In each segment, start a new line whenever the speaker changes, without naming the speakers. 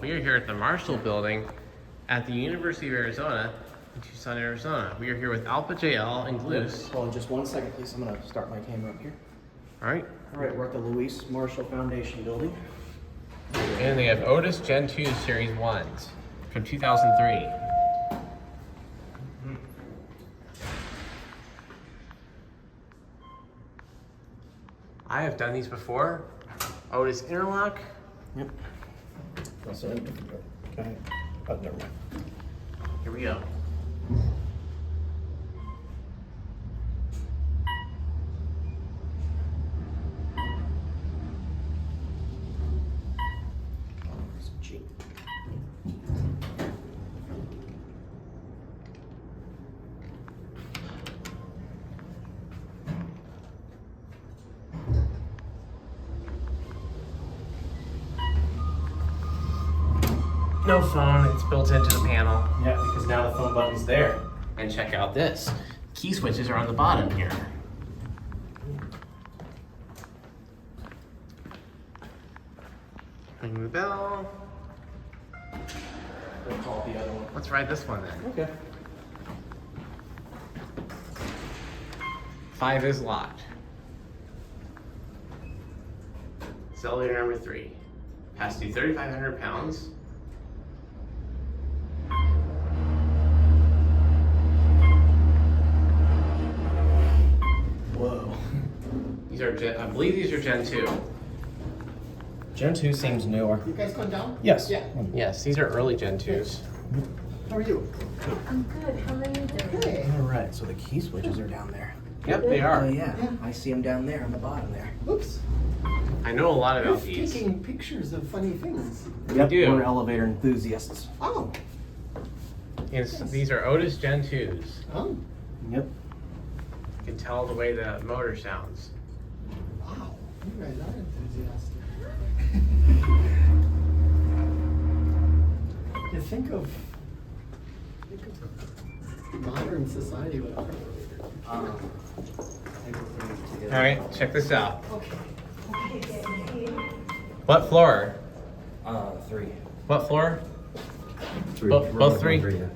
We are here at the Marshall Building at the University of Arizona in Tucson, Arizona. We are here with Alpha JL and Louise.
Hold on just 1 second, please. I'm going to start my camera up here.
All right.
All right, we're at the Louise Marshall Foundation Building.
And they have Otis Gen 2 Series 1s from 2003. I have done these before. Otis interlock.
Yep. Also, okay. Oh, never mind.
Here we go.
G.
No phone, it's built into the panel.
Yeah, because now the phone button's there.
And check out this. Key switches are on the bottom here. Ring the bell.
We'll call the other one.
Let's ride this one then.
Okay.
5 is locked. Cellular number 3. Has to be 3,500 pounds.
Whoa.
These are I believe these are Gen 2.
Gen 2 seems newer.
You guys going down?
Yes.
Yeah.
Yes, these are early Gen 2s.
How are you?
I'm good. How are you doing?
Hey.
All right, so the key switches are down there.
Yep, they
Oh,
are.
yeah.
Yeah.
I see them down there on the bottom there.
Oops.
I know a lot
You're
about these.
taking pictures of funny things.
Yep,
do.
we're elevator enthusiasts.
Oh.
These are Otis Gen 2s.
Oh.
Yep.
You can tell the way the motor sounds.
Wow. You guys are enthusiastic. You think of modern society with our elevator.
All right, check this out.
Okay.
What floor?
3.
What floor?
3.
Both 3?
Yeah.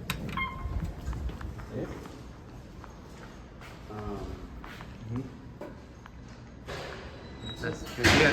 That's good.